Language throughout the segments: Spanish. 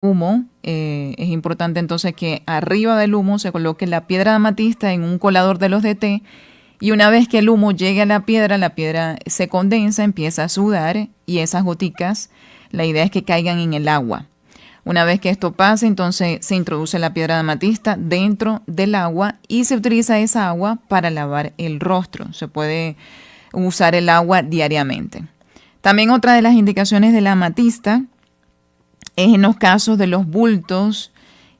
humo, es importante entonces que arriba del humo se coloque la piedra de amatista en un colador de los de té, y una vez que el humo llegue a la piedra se condensa, empieza a sudar y esas goticas, la idea es que caigan en el agua. Una vez que esto pase, entonces se introduce la piedra de amatista dentro del agua y se utiliza esa agua para lavar el rostro. Se puede usar el agua diariamente. También otra de las indicaciones de la amatista es en los casos de los bultos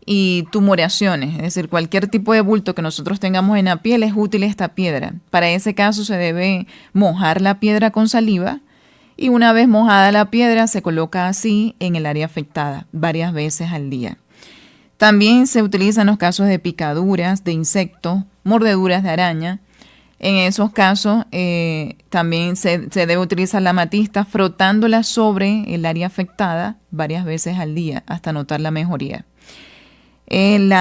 y tumoraciones, es decir, cualquier tipo de bulto que nosotros tengamos en la piel es útil esta piedra. Para ese caso se debe mojar la piedra con saliva y una vez mojada la piedra se coloca así en el área afectada varias veces al día. También se utiliza en los casos de picaduras de insectos, mordeduras de araña. En esos casos también se debe utilizar la amatista frotándola sobre el área afectada varias veces al día hasta notar la mejoría. En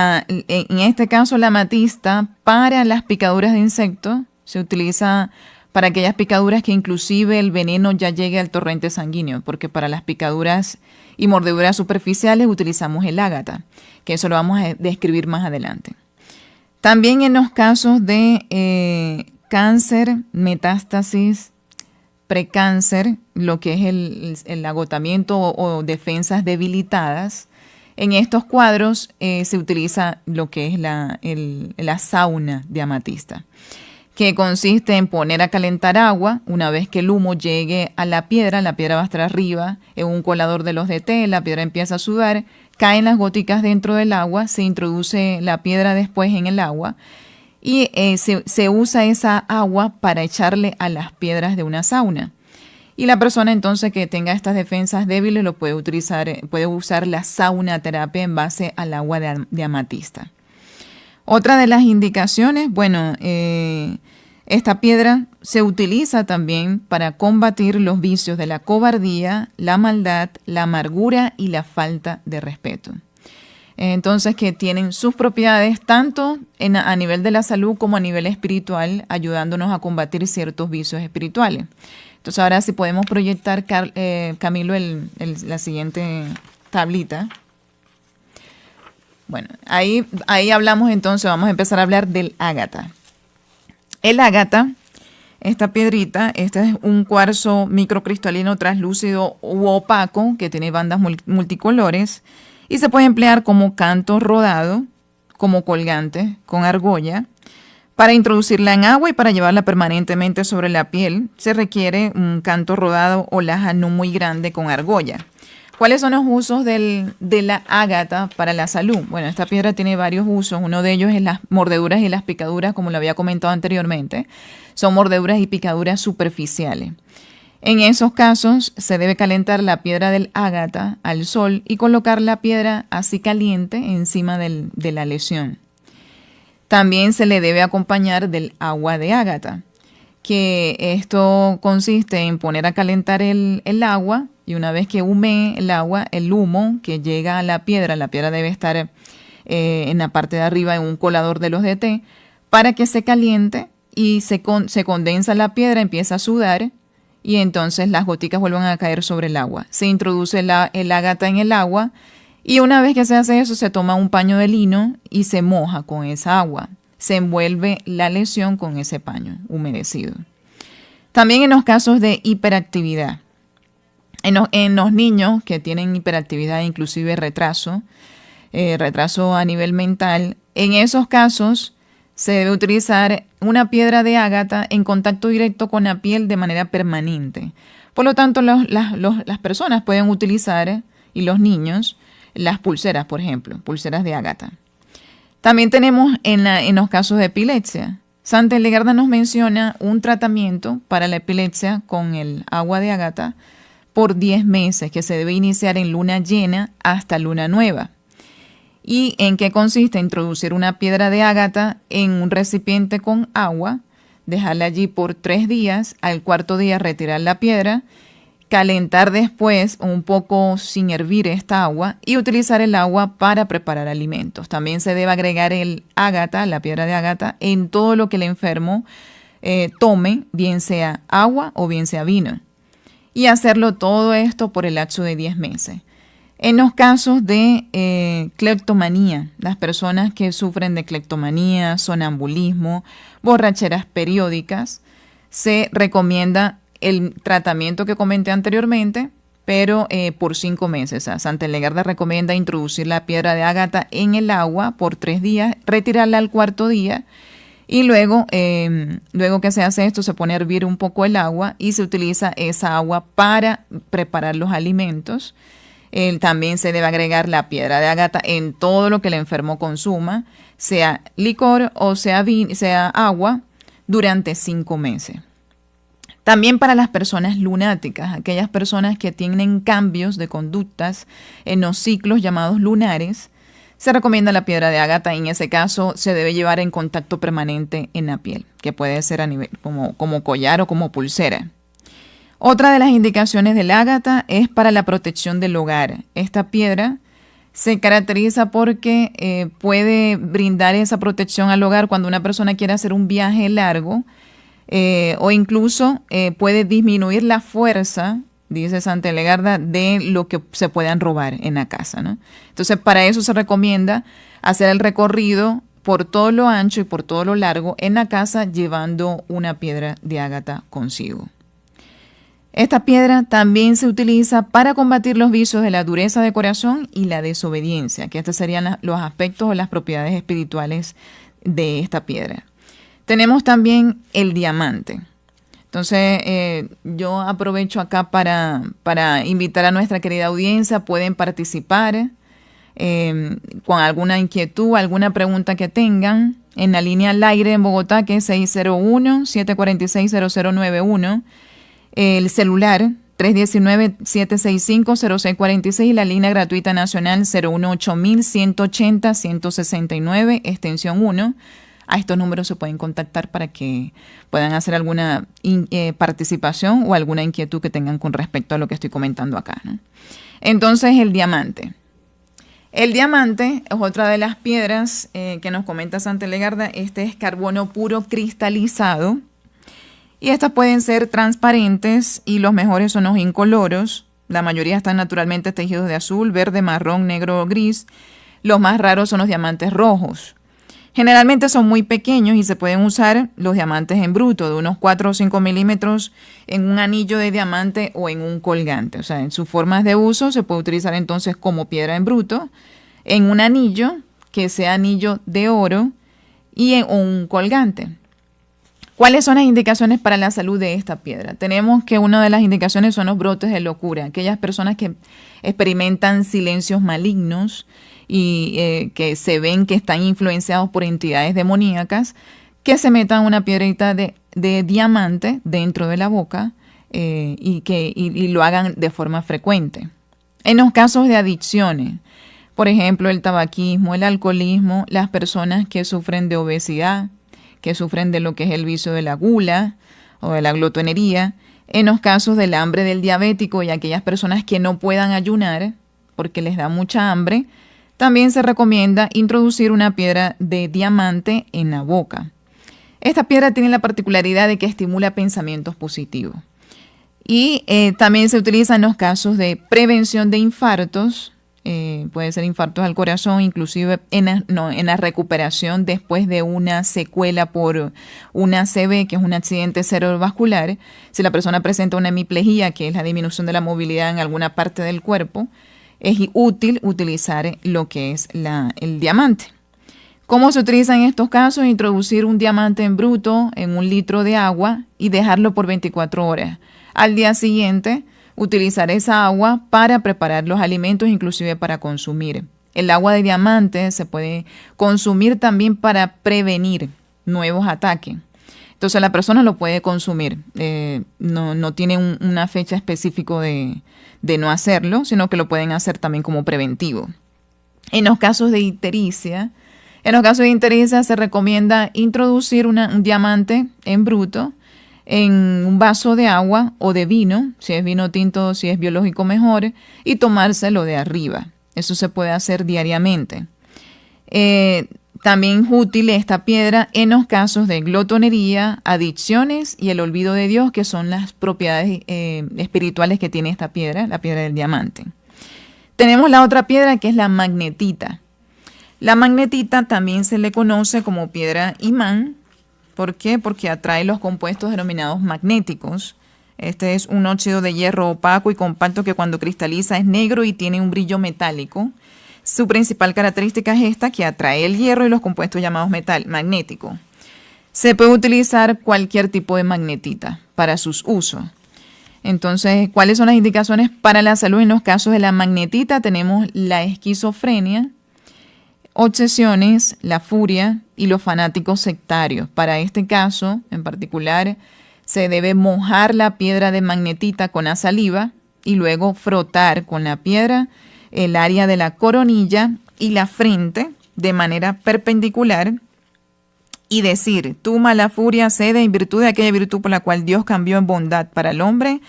este caso la amatista para las picaduras de insectos se utiliza para aquellas picaduras que inclusive el veneno ya llegue al torrente sanguíneo, porque para las picaduras y mordeduras superficiales utilizamos el ágata, que eso lo vamos a describir más adelante. También en los casos de cáncer, metástasis, precáncer, lo que es el agotamiento o defensas debilitadas, en estos cuadros se utiliza lo que es la sauna de amatista, que consiste en poner a calentar agua. Una vez que el humo llegue a la piedra va a estar arriba en un colador de los de té, la piedra empieza a sudar, caen las góticas dentro del agua, se introduce la piedra después en el agua y se usa esa agua para echarle a las piedras de una sauna. Y la persona entonces que tenga estas defensas débiles lo puede utilizar, puede usar la sauna terapia en base al agua de amatista. Otra de las indicaciones, esta piedra se utiliza también para combatir los vicios de la cobardía, la maldad, la amargura y la falta de respeto. Entonces, que tienen sus propiedades tanto a nivel de la salud como a nivel espiritual, ayudándonos a combatir ciertos vicios espirituales. Entonces, ahora sí podemos proyectar, Camilo, la siguiente tablita. Bueno, ahí hablamos entonces, vamos a empezar a hablar del ágata. El ágata, esta piedrita, este es un cuarzo microcristalino translúcido u opaco que tiene bandas multicolores y se puede emplear como canto rodado, como colgante, con argolla. Para introducirla en agua y para llevarla permanentemente sobre la piel se requiere un canto rodado o laja no muy grande con argolla. ¿Cuáles son los usos de la ágata para la salud? Bueno, esta piedra tiene varios usos. Uno de ellos es las mordeduras y las picaduras, como lo había comentado anteriormente. Son mordeduras y picaduras superficiales. En esos casos se debe calentar la piedra del ágata al sol y colocar la piedra así caliente encima de la lesión. También se le debe acompañar del agua de ágata, que esto consiste en poner a calentar el agua y una vez que humee el agua, el humo que llega a la piedra debe estar en la parte de arriba en un colador de los de té, para que se caliente y se condensa la piedra, empieza a sudar y entonces las goticas vuelven a caer sobre el agua. Se introduce el ágata en el agua. Y una vez que se hace eso, se toma un paño de lino y se moja con esa agua. Se envuelve la lesión con ese paño humedecido. También en los casos de hiperactividad. En los niños que tienen hiperactividad, inclusive retraso a nivel mental, en esos casos se debe utilizar una piedra de ágata en contacto directo con la piel de manera permanente. Por lo tanto, las personas pueden utilizar, y los niños, las pulseras, por ejemplo, pulseras de ágata. También tenemos en los casos de epilepsia. Santa Hildegarda nos menciona un tratamiento para la epilepsia con el agua de ágata por 10 meses, que se debe iniciar en luna llena hasta luna nueva. ¿Y en qué consiste? Introducir una piedra de ágata en un recipiente con agua, dejarla allí por 3 días, al cuarto día retirar la piedra, calentar después un poco sin hervir esta agua y utilizar el agua para preparar alimentos. También se debe agregar el ágata, la piedra de ágata, en todo lo que el enfermo tome, bien sea agua o bien sea vino. Y hacerlo todo esto por el lapso de 10 meses. En los casos de cleptomanía, las personas que sufren de cleptomanía, sonambulismo, borracheras periódicas, se recomienda el tratamiento que comenté anteriormente, pero por 5 meses. O sea, Santa Hildegarda recomienda introducir la piedra de ágata en el agua por 3 días, retirarla al cuarto día y luego que se hace esto se pone a hervir un poco el agua y se utiliza esa agua para preparar los alimentos. También se debe agregar la piedra de ágata en todo lo que el enfermo consuma, sea licor o sea agua, durante 5 meses. También para las personas lunáticas, aquellas personas que tienen cambios de conductas en los ciclos llamados lunares, se recomienda la piedra de ágata. En ese caso se debe llevar en contacto permanente en la piel, que puede ser a nivel como collar o como pulsera. Otra de las indicaciones del ágata es para la protección del hogar. Esta piedra se caracteriza porque puede brindar esa protección al hogar cuando una persona quiere hacer un viaje largo, o incluso puede disminuir la fuerza, dice Santa Hildegarda, de lo que se puedan robar en la casa, ¿no? Entonces, para eso se recomienda hacer el recorrido por todo lo ancho y por todo lo largo en la casa llevando una piedra de ágata consigo. Esta piedra también se utiliza para combatir los vicios de la dureza de corazón y la desobediencia, que estos serían los aspectos o las propiedades espirituales de esta piedra. Tenemos también el diamante. Entonces, yo aprovecho acá para invitar a nuestra querida audiencia. Pueden participar con alguna inquietud, alguna pregunta que tengan en la línea al aire en Bogotá, que es 601-746-0091. El celular 319-765-0646 y la línea gratuita nacional 018-180-169, extensión 1. A estos números se pueden contactar para que puedan hacer alguna participación o alguna inquietud que tengan con respecto a lo que estoy comentando acá, ¿no? Entonces, el diamante. El diamante es otra de las piedras que nos comenta Santa Hildegarda. Este es carbono puro cristalizado. Y estas pueden ser transparentes y los mejores son los incoloros. La mayoría están naturalmente tejidos de azul, verde, marrón, negro o gris. Los más raros son los diamantes rojos. Generalmente son muy pequeños y se pueden usar los diamantes en bruto, de unos 4 o 5 milímetros en un anillo de diamante o en un colgante. O sea, en sus formas de uso se puede utilizar entonces como piedra en bruto, en un anillo que sea anillo de oro y en un colgante. ¿Cuáles son las indicaciones para la salud de esta piedra? Tenemos que una de las indicaciones son los brotes de locura. Aquellas personas que experimentan silencios malignos y que se ven que están influenciados por entidades demoníacas, que se metan una piedrita de diamante dentro de la boca y lo hagan de forma frecuente. En los casos de adicciones, por ejemplo, el tabaquismo, el alcoholismo, las personas que sufren de obesidad, que sufren de lo que es el vicio de la gula o de la glotonería, en los casos del hambre del diabético y aquellas personas que no puedan ayunar porque les da mucha hambre, también se recomienda introducir una piedra de diamante en la boca. Esta piedra tiene la particularidad de que estimula pensamientos positivos. Y también se utiliza en los casos de prevención de infartos, puede ser infartos al corazón, inclusive en la recuperación después de una secuela por una ACV, que es un accidente cerebrovascular. Si la persona presenta una hemiplegia, que es la disminución de la movilidad en alguna parte del cuerpo, es útil utilizar lo que es el diamante. ¿Cómo se utiliza en estos casos? Introducir un diamante en bruto en 1 litro de agua y dejarlo por 24 horas. Al día siguiente, utilizar esa agua para preparar los alimentos, inclusive para consumir. El agua de diamante se puede consumir también para prevenir nuevos ataques. Entonces la persona lo puede consumir. No tiene una fecha específica de no hacerlo, sino que lo pueden hacer también como preventivo. En los casos de ictericia, se recomienda introducir un diamante en bruto en un vaso de agua o de vino, si es vino tinto, si es biológico mejor, y tomárselo de arriba. Eso se puede hacer diariamente. También es útil esta piedra en los casos de glotonería, adicciones y el olvido de Dios, que son las propiedades espirituales que tiene esta piedra, la piedra del diamante. Tenemos la otra piedra que es la magnetita. La magnetita también se le conoce como piedra imán. ¿Por qué? Porque atrae los compuestos denominados magnéticos. Este es un óxido de hierro opaco y compacto que cuando cristaliza es negro y tiene un brillo metálico. Su principal característica es esta, que atrae el hierro y los compuestos llamados magnéticos. Se puede utilizar cualquier tipo de magnetita para sus usos. Entonces, ¿cuáles son las indicaciones para la salud en los casos de la magnetita? Tenemos la esquizofrenia, obsesiones, la furia y los fanáticos sectarios. Para este caso, en particular, se debe mojar la piedra de magnetita con la saliva y luego frotar con la piedra el área de la coronilla y la frente de manera perpendicular y decir: tu mala furia cede en virtud de aquella virtud por la cual Dios cambió en bondad para el hombre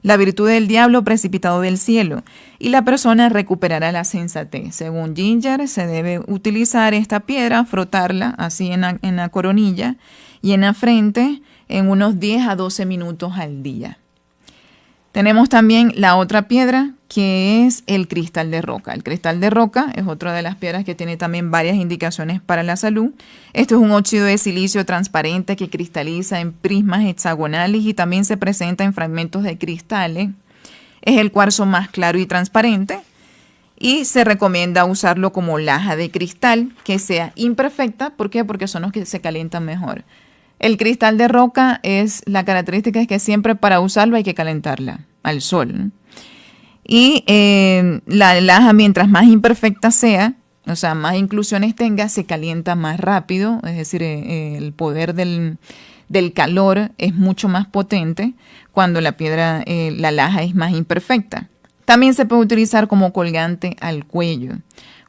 la virtud del diablo precipitado del cielo, y la persona recuperará la sensatez. Según Ginger, se debe utilizar esta piedra, frotarla así en la coronilla y en la frente en unos 10 a 12 minutos al día. Tenemos también la otra piedra, que es el cristal de roca. El cristal de roca es otra de las piedras que tiene también varias indicaciones para la salud. Esto es un óxido de silicio transparente que cristaliza en prismas hexagonales y también se presenta en fragmentos de cristales. Es el cuarzo más claro y transparente y se recomienda usarlo como laja de cristal que sea imperfecta. ¿Por qué? Porque son los que se calientan mejor. El cristal de roca la característica es que siempre para usarlo hay que calentarla al sol, ¿no? Y la laja, mientras más imperfecta sea, o sea, más inclusiones tenga, se calienta más rápido, es decir, el poder del calor es mucho más potente cuando la piedra, la laja es más imperfecta. También se puede utilizar como colgante al cuello.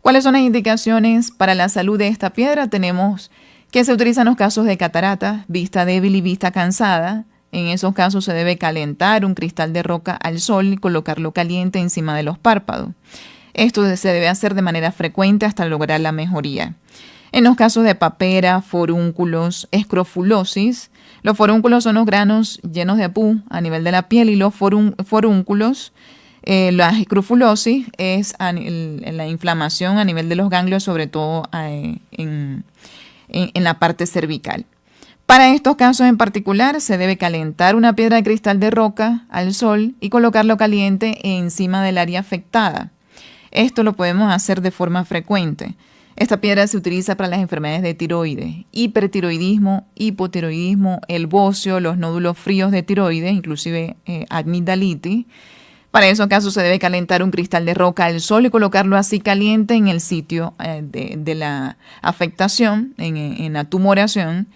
¿Cuáles son las indicaciones para la salud de esta piedra? Tenemos que se utiliza en los casos de cataratas, vista débil y vista cansada. En esos casos se debe calentar un cristal de roca al sol y colocarlo caliente encima de los párpados. Esto se debe hacer de manera frecuente hasta lograr la mejoría. En los casos de papera, forúnculos, escrofulosis, los forúnculos son los granos llenos de pus a nivel de la piel y los forúnculos, la escrofulosis es la inflamación a nivel de los ganglios, sobre todo en la parte cervical. Para estos casos en particular se debe calentar una piedra de cristal de roca al sol y colocarlo caliente encima del área afectada. Esto lo podemos hacer de forma frecuente. Esta piedra se utiliza para las enfermedades de tiroides, hipertiroidismo, hipotiroidismo, el bocio, los nódulos fríos de tiroides, inclusive amigdalitis. Para esos casos se debe calentar un cristal de roca al sol y colocarlo así caliente en el sitio de la afectación, en la tumoración.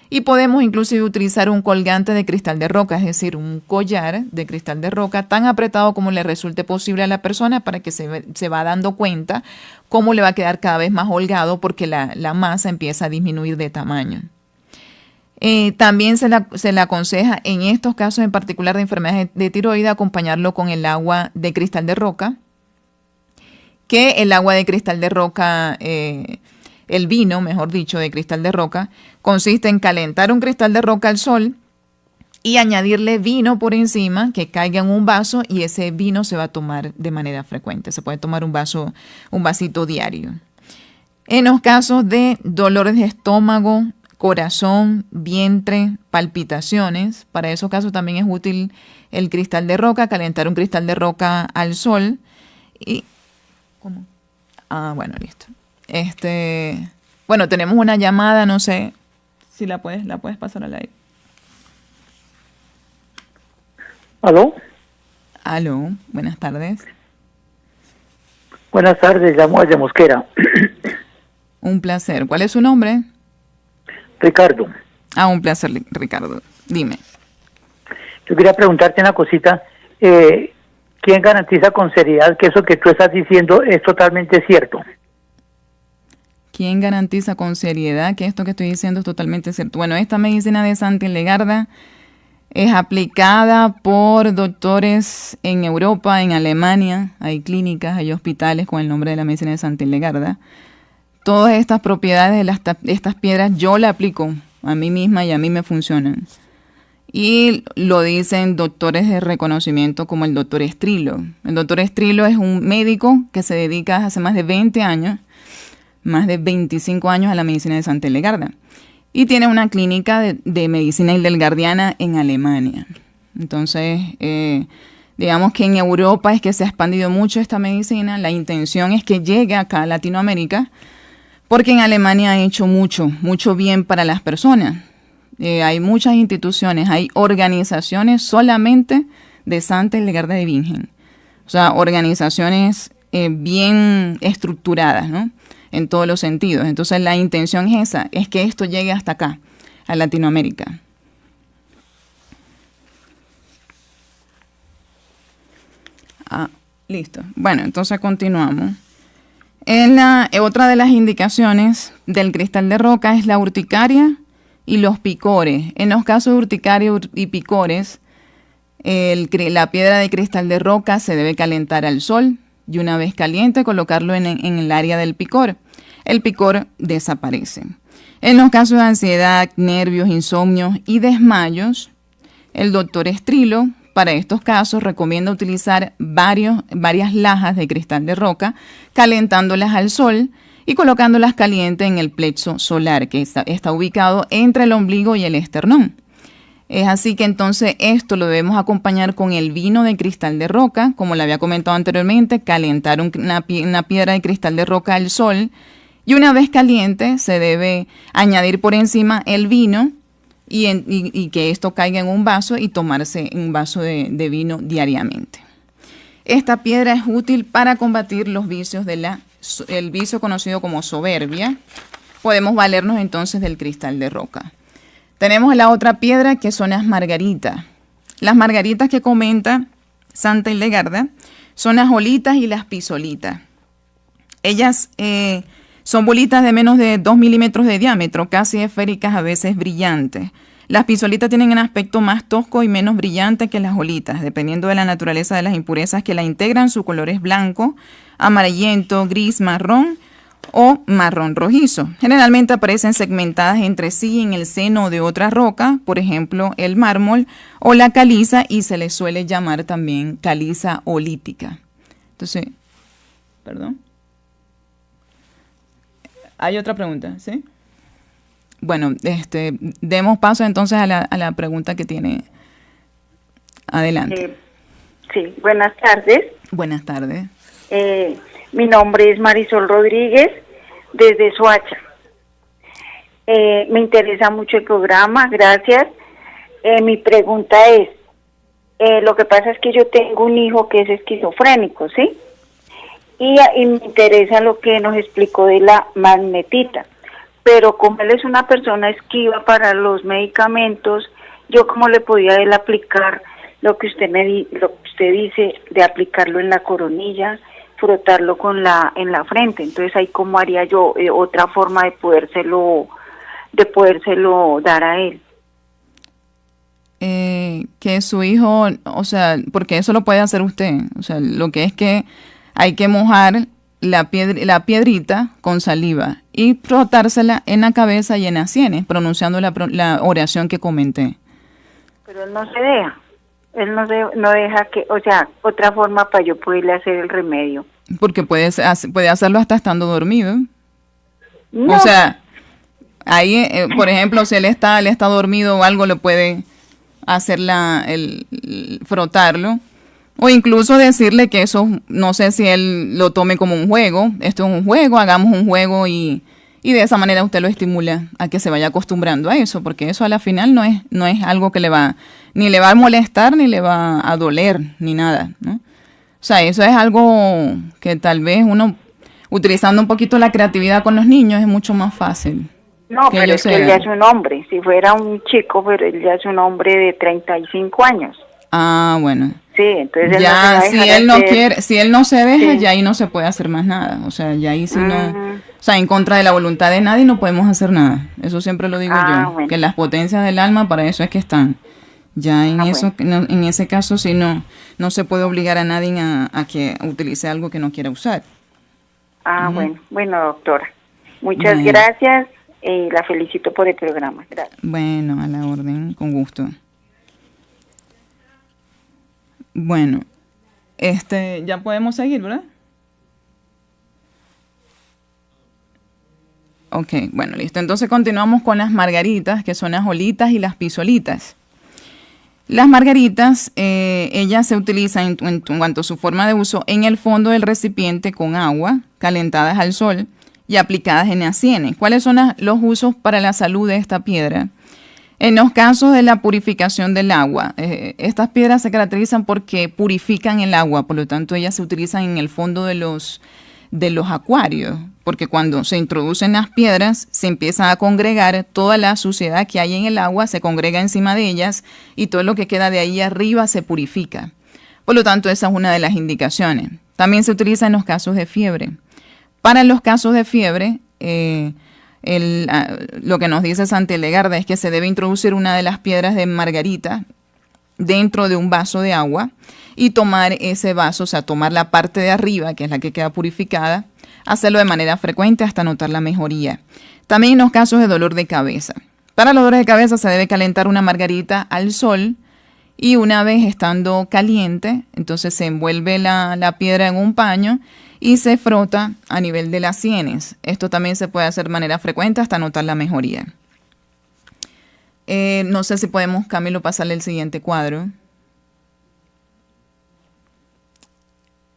Y podemos inclusive utilizar un colgante de cristal de roca, es decir, un collar de cristal de roca tan apretado como le resulte posible a la persona para que se va dando cuenta cómo le va a quedar cada vez más holgado porque la masa empieza a disminuir de tamaño. También se le aconseja en estos casos en particular de enfermedades de tiroides acompañarlo con el agua de cristal de roca, que el agua de cristal de roca, el vino, mejor dicho, de cristal de roca, consiste en calentar un cristal de roca al sol y añadirle vino por encima que caiga en un vaso y ese vino se va a tomar de manera frecuente. Se puede tomar un vasito diario. En los casos de dolores de estómago, corazón, vientre, palpitaciones, para esos casos también es útil el cristal de roca, calentar un cristal de roca al sol y... ¿Cómo? Bueno, listo. Bueno, tenemos una llamada, no sé si la puedes pasar al aire. ¿Aló? Aló, buenas tardes. Buenas tardes, llamo desde Mosquera. Un placer. ¿Cuál es su nombre? Ricardo. Un placer, Ricardo. Dime. Yo quería preguntarte una cosita. ¿Quién garantiza con seriedad que eso que tú estás diciendo es totalmente cierto? ¿Quién garantiza con seriedad que esto que estoy diciendo es totalmente cierto? Bueno, esta medicina de Santa Hildegarda es aplicada por doctores en Europa, en Alemania. Hay clínicas, hay hospitales con el nombre de la medicina de Santa Hildegarda. Todas estas propiedades de estas piedras yo la aplico a mí misma y a mí me funcionan. Y lo dicen doctores de reconocimiento como el doctor Estrillo. El doctor Estrillo es un médico que se dedica hace más de 20 años, más de 25 años a la medicina de Santa Hildegarda. Y tiene una clínica de medicina hildegardiana en Alemania. Entonces, digamos que en Europa es que se ha expandido mucho esta medicina. La intención es que llegue acá a Latinoamérica, porque en Alemania ha hecho mucho bien para las personas. Hay muchas instituciones, hay organizaciones solamente de Santa Hildegarda de Bingen. O sea, organizaciones bien estructuradas, ¿no? En todos los sentidos. Entonces la intención es esa, es que esto llegue hasta acá, a Latinoamérica. Listo. Bueno, entonces continuamos. Otra de las indicaciones del cristal de roca es la urticaria y los picores. En los casos de urticaria y picores, la piedra de cristal de roca se debe calentar al sol y una vez caliente colocarlo en el área del picor. El picor desaparece. En los casos de ansiedad, nervios, insomnios y desmayos, el doctor Estrillo para estos casos recomienda utilizar varias lajas de cristal de roca, calentándolas al sol y colocándolas calientes en el plexo solar, que está ubicado entre el ombligo y el esternón. Es así que entonces esto lo debemos acompañar con el vino de cristal de roca, como le había comentado anteriormente, calentar una piedra de cristal de roca al sol y una vez caliente se debe añadir por encima el vino y que esto caiga en un vaso y tomarse un vaso de vino diariamente. Esta piedra es útil para combatir los vicios el vicio conocido como soberbia. Podemos valernos entonces del cristal de roca. Tenemos la otra piedra que son las margaritas. Las margaritas que comenta Santa Hildegarda son las olitas y las pisolitas. Ellas son bolitas de menos de 2 milímetros de diámetro, casi esféricas, a veces brillantes. Las pisolitas tienen un aspecto más tosco y menos brillante que las olitas, dependiendo de la naturaleza de las impurezas que la integran. Su color es blanco, amarillento, gris, marrón o marrón rojizo. Generalmente aparecen segmentadas entre sí en el seno de otra roca, por ejemplo el mármol o la caliza, y se les suele llamar también caliza olítica. Entonces, perdón. ¿Hay otra pregunta? ¿Sí? Bueno, demos paso entonces a la pregunta que tiene. Adelante. Sí, buenas tardes. Buenas tardes. Mi nombre es Marisol Rodríguez, desde Soacha. Me interesa mucho el programa, gracias. Mi pregunta es, lo que pasa es que yo tengo un hijo que es esquizofrénico, ¿sí? Y me interesa lo que nos explicó de la magnetita. Pero como él es una persona esquiva para los medicamentos, yo cómo le podía él aplicar lo que usted dice de aplicarlo en la coronilla, frotarlo en la frente. Entonces ahí cómo haría yo otra forma de podérselo dar a él. Que su hijo, o sea, porque eso lo puede hacer usted. O sea, lo que es que hay que mojar la piedrita con saliva y frotársela en la cabeza y en las sienes, pronunciando la oración que comenté. Pero él no se deja. Él no deja que, o sea, otra forma para yo poderle hacer el remedio. Porque puede hacerlo hasta estando dormido. No. O sea, ahí, por ejemplo, si él está dormido o algo, le puede hacer frotarlo. O incluso decirle que eso, no sé si él lo tome como un juego. Esto es un juego, hagamos un juego y de esa manera usted lo estimula a que se vaya acostumbrando a eso, porque eso a la final no es algo que ni le va a molestar, ni le va a doler, ni nada, ¿no? O sea, eso es algo que tal vez uno, utilizando un poquito la creatividad con los niños, es mucho más fácil. No, pero es que él ya es un hombre. Si fuera un chico, pero él ya es un hombre de 35 años. Ah, bueno. Sí, entonces ya, si él no se deja, sí, ya ahí no se puede hacer más nada. O sea, ya ahí sí no, o sea, en contra de la voluntad de nadie no podemos hacer nada. Eso siempre lo digo yo, bueno, que las potencias del alma para eso es que están. Ya en bueno, en ese caso sí no se puede obligar a nadie a que utilice algo que no quiera usar. Bueno, doctora. Muchas gracias. La felicito por el programa. Gracias. Bueno, a la orden, con gusto. Bueno, ya podemos seguir, ¿verdad? Ok, bueno, listo. Entonces continuamos con las margaritas, que son las olitas y las pisolitas. Las margaritas, ellas se utilizan en cuanto a su forma de uso en el fondo del recipiente con agua, calentadas al sol y aplicadas en las sienes. ¿Cuáles son los usos para la salud de esta piedra? En los casos de la purificación del agua, estas piedras se caracterizan porque purifican el agua, por lo tanto ellas se utilizan en el fondo de los acuarios, porque cuando se introducen las piedras se empieza a congregar toda la suciedad que hay en el agua, se congrega encima de ellas y todo lo que queda de ahí arriba se purifica. Por lo tanto, esa es una de las indicaciones. También se utiliza en los casos de fiebre. Para los casos de fiebre, lo que nos dice Santa Hildegarda es que se debe introducir una de las piedras de margarita dentro de un vaso de agua y tomar ese vaso, o sea, tomar la parte de arriba, que es la que queda purificada, hacerlo de manera frecuente hasta notar la mejoría. También en los casos de dolor de cabeza. Para los dolores de cabeza se debe calentar una margarita al sol y una vez estando caliente, entonces se envuelve la piedra en un paño y se frota a nivel de las sienes. Esto también se puede hacer de manera frecuente hasta notar la mejoría. No sé si podemos, Camilo, pasarle el siguiente cuadro.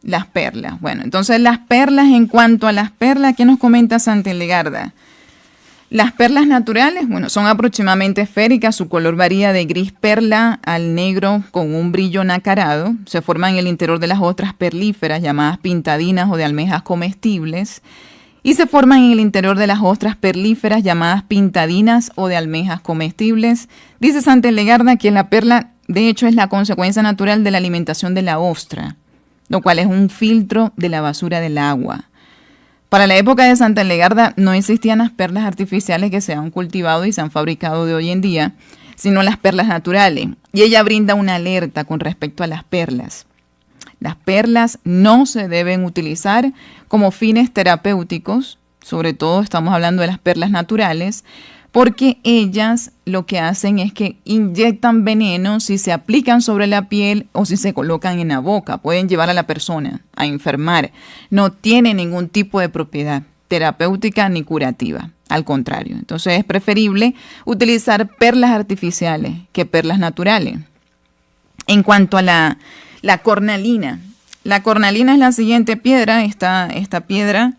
Las perlas. Bueno, entonces las perlas, en cuanto a las perlas, ¿qué nos comenta Santa Hildegarda? Las perlas naturales, bueno, son aproximadamente esféricas, su color varía de gris perla al negro con un brillo nacarado, se forman en el interior de las ostras perlíferas llamadas pintadinas o de almejas comestibles y se forman en el interior de las ostras perlíferas llamadas pintadinas o de almejas comestibles. Dice Santa Hildegarda que la perla de hecho es la consecuencia natural de la alimentación de la ostra, lo cual es un filtro de la basura del agua. Para la época de Santa Hildegarda no existían las perlas artificiales que se han cultivado y se han fabricado de hoy en día, sino las perlas naturales. Y ella brinda una alerta con respecto a las perlas. Las perlas no se deben utilizar como fines terapéuticos, sobre todo estamos hablando de las perlas naturales, porque ellas lo que hacen es que inyectan veneno si se aplican sobre la piel o si se colocan en la boca. Pueden llevar a la persona a enfermar. No tiene ningún tipo de propiedad terapéutica ni curativa. Al contrario. Entonces es preferible utilizar perlas artificiales que perlas naturales. En cuanto a la cornalina. La cornalina es la siguiente piedra. Esta piedra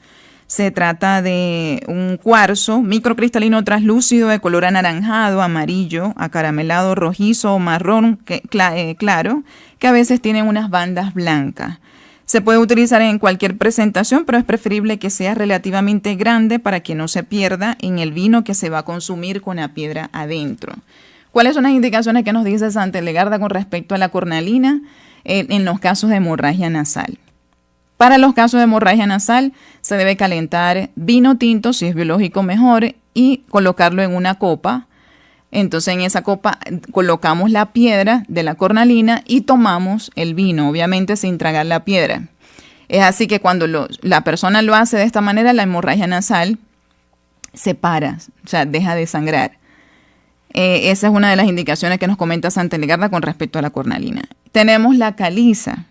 se trata de un cuarzo microcristalino translúcido de color anaranjado, amarillo, acaramelado, rojizo o marrón claro, que a veces tiene unas bandas blancas. Se puede utilizar en cualquier presentación, pero es preferible que sea relativamente grande para que no se pierda en el vino que se va a consumir con la piedra adentro. ¿Cuáles son las indicaciones que nos dice Santa Hildegarda con respecto a la cornalina en los casos de hemorragia nasal? Para los casos de hemorragia nasal se debe calentar vino tinto, si es biológico mejor, y colocarlo en una copa. Entonces en esa copa colocamos la piedra de la cornalina y tomamos el vino, obviamente sin tragar la piedra. Es así que cuando la persona lo hace de esta manera, la hemorragia nasal se para, o sea, deja de sangrar. Esa es una de las indicaciones que nos comenta Santa Hildegarda con respecto a la cornalina. Tenemos la caliza.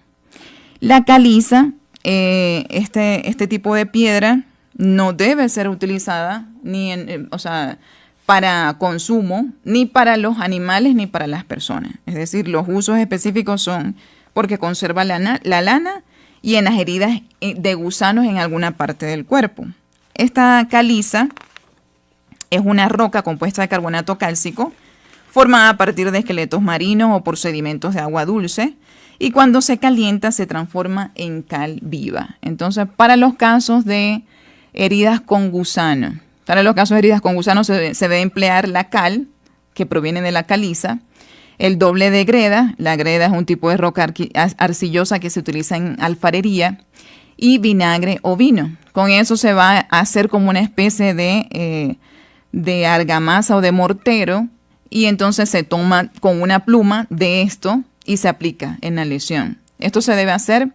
La caliza, este tipo de piedra no debe ser utilizada para consumo, ni para los animales ni para las personas. Es decir, los usos específicos son porque conserva la lana y en las heridas de gusanos en alguna parte del cuerpo. Esta caliza es una roca compuesta de carbonato cálcico formada a partir de esqueletos marinos o por sedimentos de agua dulce, y cuando se calienta se transforma en cal viva. Entonces, para los casos de heridas con gusano, se debe emplear la cal, que proviene de la caliza, el doble de greda. La greda es un tipo de roca arcillosa que se utiliza en alfarería, y vinagre o vino. Con eso se va a hacer como una especie de argamasa o de mortero, y entonces se toma con una pluma de esto y se aplica en la lesión. Esto se debe hacer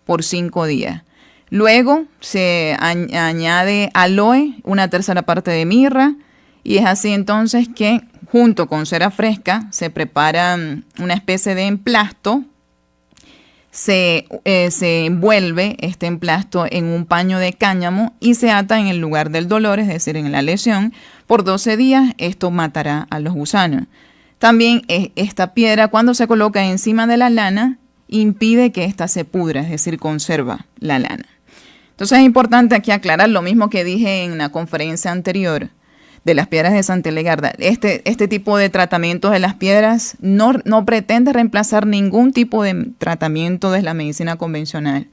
por 5 días. Luego se añade aloe, una tercera parte de mirra, y es así entonces que junto con cera fresca se prepara una especie de emplasto se envuelve este emplasto en un paño de cáñamo y se ata en el lugar del dolor, es decir, en la lesión, por 12 días. Esto matará a los gusanos. También esta piedra, cuando se coloca encima de la lana, impide que ésta se pudra, es decir, conserva la lana. Entonces es importante aquí aclarar lo mismo que dije en la conferencia anterior de las piedras de Santa Hildegarda. Este tipo de tratamientos de las piedras no pretende reemplazar ningún tipo de tratamiento de la medicina convencional.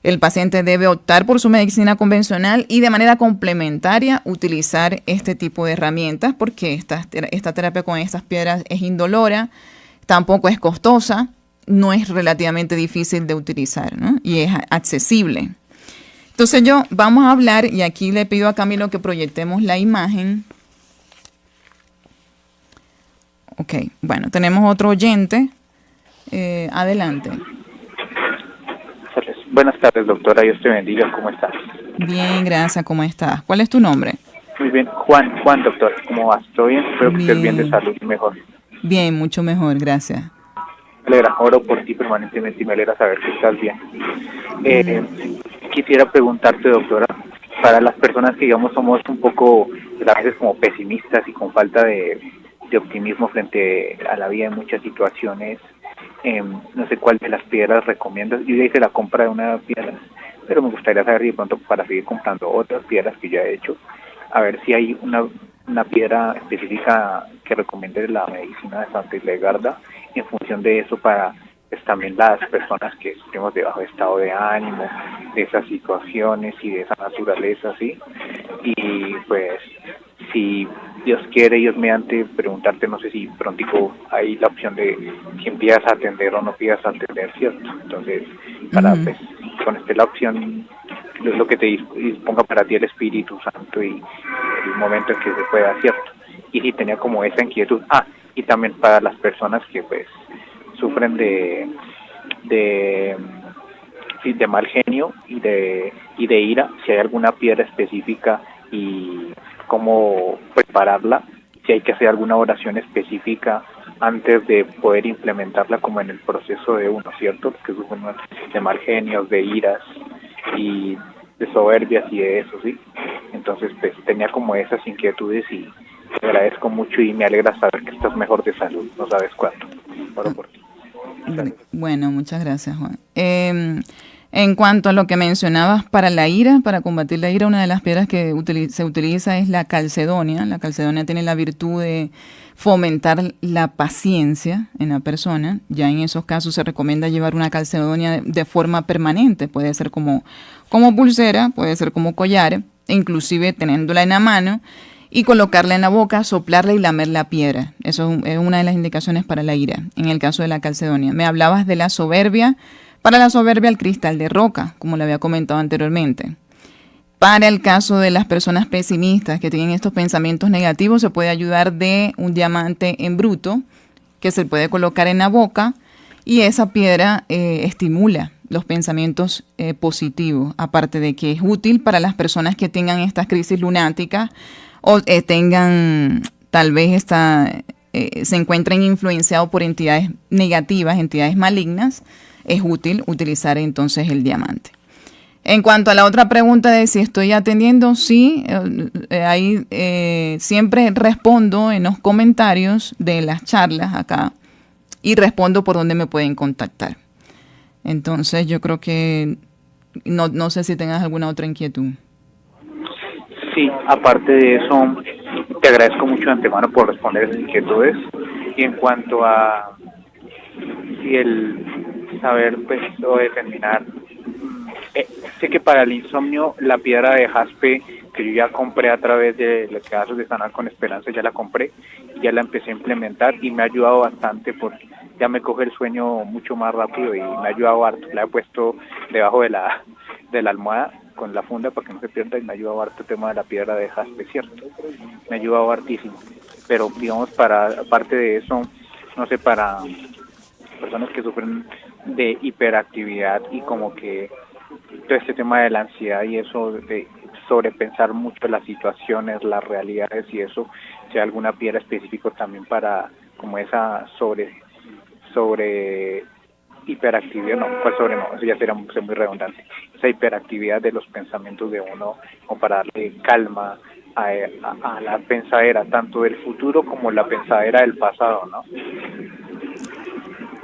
El paciente debe optar por su medicina convencional y de manera complementaria utilizar este tipo de herramientas, porque esta terapia con estas piedras es indolora, tampoco es costosa, no es relativamente difícil de utilizar, ¿no? Y es accesible. Entonces vamos a hablar, y aquí le pido a Camilo que proyectemos la imagen. Ok, bueno, tenemos otro oyente. Adelante. Buenas tardes, doctora. Dios te bendiga. ¿Cómo estás? Bien, gracias. ¿Cómo estás? ¿Cuál es tu nombre? Muy bien. Juan, doctor. ¿Cómo vas? ¿Todo bien? Espero que estés bien de salud y mejor. Bien, mucho mejor. Gracias. Me alegra, oro por ti permanentemente y me alegra saber que estás bien. Quisiera preguntarte, doctora, para las personas que, digamos, somos un poco, a veces como pesimistas y con falta de optimismo frente a la vida en muchas situaciones, no sé cuál de las piedras recomiendas. Yo ya hice la compra de una piedra, pero me gustaría saber de pronto para seguir comprando otras piedras que ya he hecho, a ver si hay una piedra específica que recomiende la medicina de Santa Hildegarda, en función de eso para pues también las personas que sufrimos de bajo estado de ánimo, de esas situaciones y de esa naturaleza, ¿sí? Y pues, si Dios quiere, Dios mediante, preguntarte, no sé si prontico hay la opción de si empiezas a atender o no empiezas a atender, ¿cierto? Entonces, para pues, con la opción, lo que te disponga para ti el Espíritu Santo y el momento en que se pueda, ¿cierto? Y si tenía como esa inquietud. Y también para las personas que pues sufren de mal genio y de ira, si hay alguna piedra específica y cómo prepararla, si hay que hacer alguna oración específica antes de poder implementarla como en el proceso de uno, ¿cierto? Los que sufren de mal genio, de iras y de soberbias y de eso, ¿sí? Entonces pues tenía como esas inquietudes y te agradezco mucho y me alegra saber que estás mejor de salud, no sabes cuánto. Oro por ti. Bueno, muchas gracias, Juan. En cuanto a lo que mencionabas para la ira, para combatir la ira, una de las piedras que se utiliza es la calcedonia. La calcedonia tiene la virtud de fomentar la paciencia en la persona. Ya en esos casos se recomienda llevar una calcedonia de forma permanente. Puede ser como pulsera, puede ser como collar, e inclusive teniéndola en la mano y colocarla en la boca, soplarla y lamer la piedra. Eso es una de las indicaciones para la ira, en el caso de la calcedonia. Me hablabas de la soberbia. Para la soberbia, el cristal de roca, como le había comentado anteriormente. Para el caso de las personas pesimistas que tienen estos pensamientos negativos, se puede ayudar de un diamante en bruto que se puede colocar en la boca y esa piedra estimula los pensamientos positivos, aparte de que es útil para las personas que tengan estas crisis lunáticas o tengan tal vez se encuentren influenciados por entidades negativas, entidades malignas. Es útil utilizar entonces el diamante. En cuanto a la otra pregunta de si estoy atendiendo, sí, ahí siempre respondo en los comentarios de las charlas acá y respondo por donde me pueden contactar. Entonces yo creo que no sé si tengas alguna otra inquietud. Sí, aparte de eso, te agradezco mucho de antemano por responder esas inquietudes. Y en cuanto a si el saber pues o determinar, sé que para el insomnio la piedra de jaspe que yo ya compré a través de los casos de Sanar con Esperanza, ya la compré, ya la empecé a implementar y me ha ayudado bastante porque ya me coge el sueño mucho más rápido y me ha ayudado harto. La he puesto debajo de la almohada con la funda para que no se pierda y me ha ayudado harto el tema de la piedra de jaspe, ¿cierto? Me ha ayudado hartísimo. Pero digamos, aparte de eso, no sé, para personas que sufren de hiperactividad y como que todo este tema de la ansiedad y eso de sobrepensar mucho las situaciones, las realidades y eso, si hay alguna piedra específica también para como esa sobre hiperactividad, no, ¿cuál sobremodo? Eso ya sería muy redundante. Esa hiperactividad de los pensamientos de uno, o para darle calma a la pensadera, tanto del futuro como la pensadera del pasado, ¿no?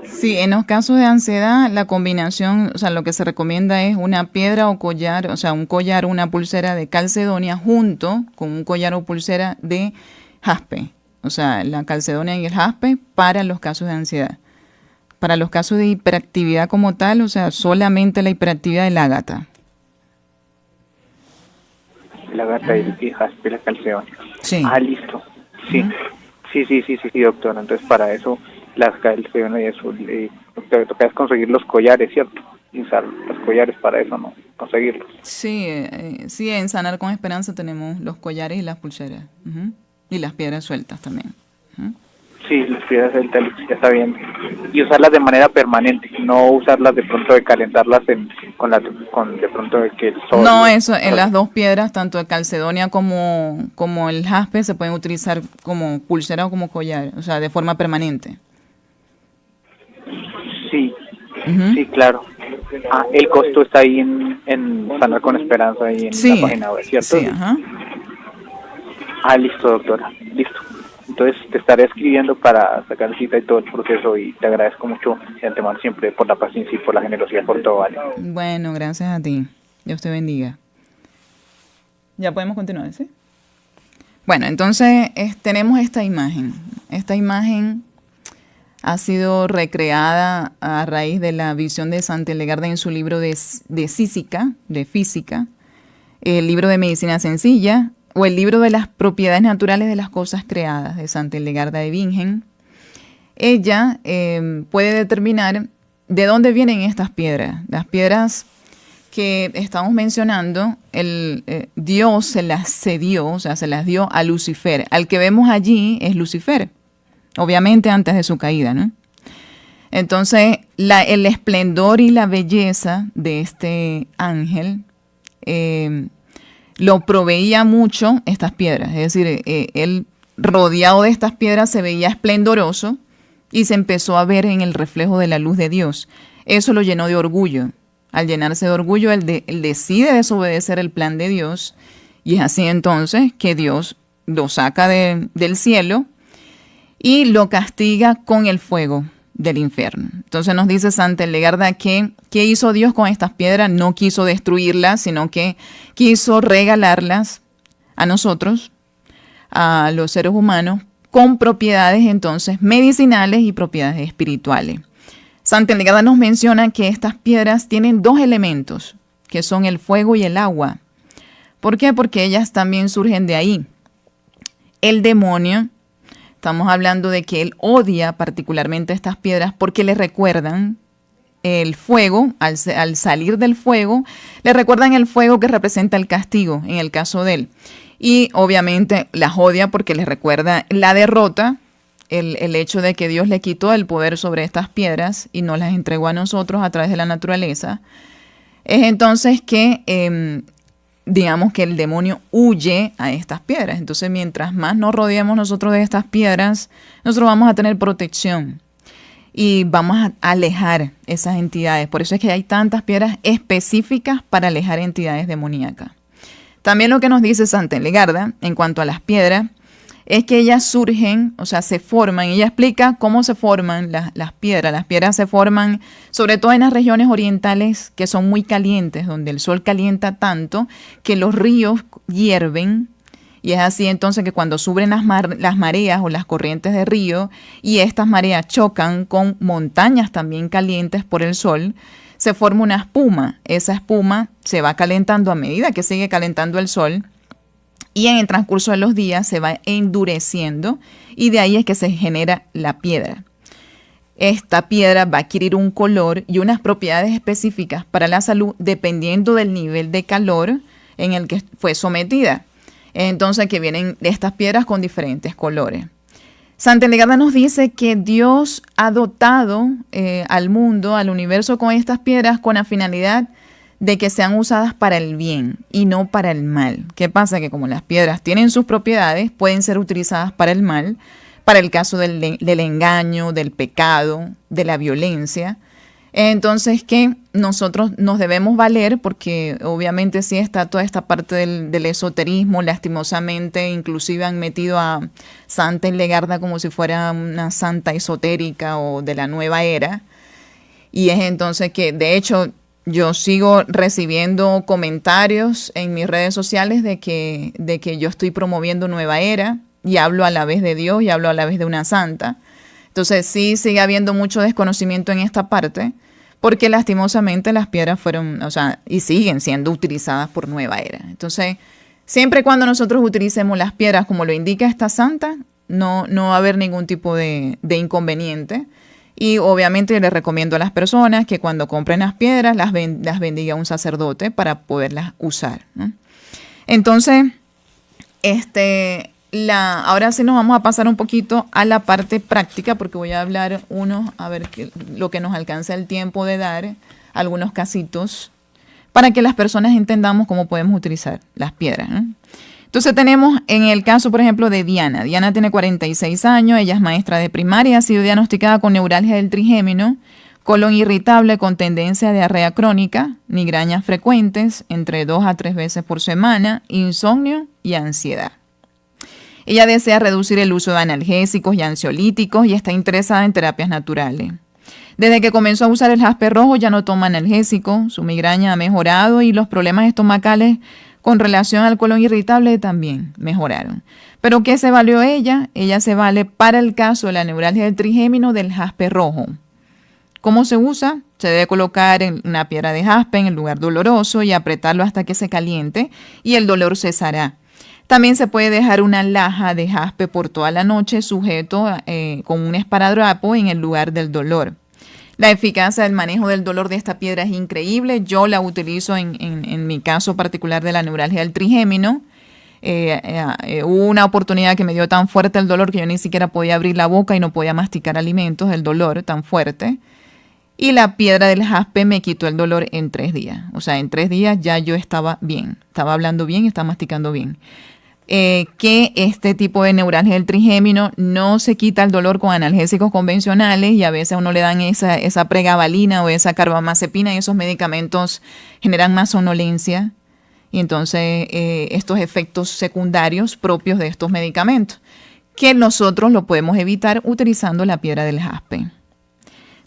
Sí, en los casos de ansiedad, la combinación, o sea, lo que se recomienda es una piedra o collar, o sea, un collar o una pulsera de calcedonia junto con un collar o pulsera de jaspe. O sea, la calcedonia y el jaspe para los casos de ansiedad. Para los casos de hiperactividad como tal, o sea, solamente la hiperactividad del ágata. La gata y jaspe, la calcedonia. Sí. Ah, listo. Sí. Sí, doctora. Entonces, para eso, las calcedonia y eso, lo que toca es conseguir los collares, ¿cierto? Y usar los collares para eso, ¿no? Conseguirlos. Sí, sí, en Sanar con Esperanza tenemos los collares y las pulseras. Y las piedras sueltas también. Sí, las piedras sueltas, ya está bien. Y usarlas de manera permanente, no usarlas de pronto de calentarlas con de pronto de que el sol... No, eso, en las dos piedras, tanto el calcedonia como el jaspe, se pueden utilizar como pulsera o como collar, o sea, de forma permanente. Sí, sí, claro. Ah, el costo está ahí en Sanar con Esperanza, ahí en la página web, ¿cierto? Sí, ajá. Ah, listo, doctora, listo. Entonces te estaré escribiendo para sacar cita y todo el proceso, y te agradezco mucho de antemano siempre por la paciencia y por la generosidad, por todo, ¿vale? Bueno, gracias a ti. Dios te bendiga. Ya podemos continuar, ¿sí? Bueno, entonces tenemos esta imagen. Esta imagen ha sido recreada a raíz de la visión de Santa Hildegarda en su libro de física, el libro de Medicina Sencilla, o el libro de las propiedades naturales de las cosas creadas de Santa Hildegarda de Bingen. Ella puede determinar de dónde vienen estas piedras. Las piedras que estamos mencionando, Dios se las cedió, o sea, se las dio a Lucifer. Al que vemos allí es Lucifer, obviamente antes de su caída, ¿no? Entonces, el esplendor y la belleza de este ángel lo proveía mucho estas piedras. Es decir, él rodeado de estas piedras se veía esplendoroso y se empezó a ver en el reflejo de la luz de Dios. Eso lo llenó de orgullo. Al llenarse de orgullo, él decide desobedecer el plan de Dios, y es así entonces que Dios lo saca del cielo y lo castiga con el fuego del infierno. Entonces nos dice Santa Hildegarda que ¿qué hizo Dios con estas piedras? No quiso destruirlas, sino que quiso regalarlas a nosotros, a los seres humanos, con propiedades entonces medicinales y propiedades espirituales. Santa Hildegarda nos menciona que estas piedras tienen dos elementos, que son el fuego y el agua. ¿Por qué? Porque ellas también surgen de ahí. El demonio, estamos hablando de que él odia particularmente estas piedras porque le recuerdan el fuego, al salir del fuego, le recuerdan el fuego que representa el castigo en el caso de él. Y obviamente las odia porque les recuerda la derrota, el hecho de que Dios le quitó el poder sobre estas piedras y nos las entregó a nosotros a través de la naturaleza. Es entonces que digamos que el demonio huye a estas piedras. Entonces, mientras más nos rodeamos nosotros de estas piedras, nosotros vamos a tener protección y vamos a alejar esas entidades. Por eso es que hay tantas piedras específicas para alejar entidades demoníacas. También lo que nos dice Santa Hildegarda en cuanto a las piedras es que ellas surgen, o sea, se forman. Ella explica cómo se forman las piedras. Las piedras se forman sobre todo en las regiones orientales que son muy calientes, donde el sol calienta tanto que los ríos hierven. Y es así entonces que cuando suben las mareas o las corrientes de río y estas mareas chocan con montañas también calientes por el sol, se forma una espuma. Esa espuma se va calentando a medida que sigue calentando el sol, y en el transcurso de los días se va endureciendo, y de ahí es que se genera la piedra. Esta piedra va a adquirir un color y unas propiedades específicas para la salud dependiendo del nivel de calor en el que fue sometida. Entonces que vienen estas piedras con diferentes colores. Santa Hildegarda nos dice que Dios ha dotado al mundo, al universo, con estas piedras con la finalidad de que sean usadas para el bien y no para el mal. ¿Qué pasa? Que como las piedras tienen sus propiedades, pueden ser utilizadas para el mal, para el caso del engaño, del pecado, de la violencia. Entonces, que nosotros nos debemos valer porque obviamente sí está toda esta parte del esoterismo, lastimosamente, inclusive han metido a Santa Hildegarda como si fuera una santa esotérica o de la nueva era. Y es entonces que, de hecho, yo sigo recibiendo comentarios en mis redes sociales de que yo estoy promoviendo nueva era y hablo a la vez de Dios y hablo a la vez de una santa. Entonces sí sigue habiendo mucho desconocimiento en esta parte, porque lastimosamente las piedras fueron, o sea, y siguen siendo utilizadas por nueva era. Entonces, siempre y cuando nosotros utilicemos las piedras como lo indica esta santa, no va a haber ningún tipo de inconveniente. Y obviamente les recomiendo a las personas que cuando compren las piedras las bendiga un sacerdote para poderlas usar, ¿no? Entonces, ahora sí nos vamos a pasar un poquito a la parte práctica, porque voy a hablar a ver lo que nos alcanza el tiempo de dar, algunos casitos, para que las personas entendamos cómo podemos utilizar las piedras, ¿no? Entonces tenemos en el caso, por ejemplo, de Diana. Diana tiene 46 años, ella es maestra de primaria, ha sido diagnosticada con neuralgia del trigémino, colon irritable con tendencia a diarrea crónica, migrañas frecuentes, entre 2 a 3 veces por semana, insomnio y ansiedad. Ella desea reducir el uso de analgésicos y ansiolíticos y está interesada en terapias naturales. Desde que comenzó a usar el jaspe rojo ya no toma analgésico, su migraña ha mejorado y los problemas estomacales con relación al colon irritable también mejoraron. ¿Pero qué se valió ella? Ella se vale para el caso de la neuralgia del trigémino del jaspe rojo. ¿Cómo se usa? Se debe colocar en una piedra de jaspe en el lugar doloroso y apretarlo hasta que se caliente y el dolor cesará. También se puede dejar una laja de jaspe por toda la noche sujeto con un esparadrapo en el lugar del dolor. La eficacia del manejo del dolor de esta piedra es increíble. Yo la utilizo en mi caso particular de la neuralgia del trigémino. Hubo una oportunidad que me dio tan fuerte el dolor que yo ni siquiera podía abrir la boca y no podía masticar alimentos, el dolor tan fuerte. Y la piedra del jaspe me quitó el dolor en 3 días. O sea, en 3 días ya yo estaba bien. Estaba hablando bien y estaba masticando bien. Que este tipo de neuralgia del trigémino no se quita el dolor con analgésicos convencionales y a veces a uno le dan esa pregabalina o esa carbamazepina y esos medicamentos generan más somnolencia y entonces estos efectos secundarios propios de estos medicamentos que nosotros lo podemos evitar utilizando la piedra del jaspe.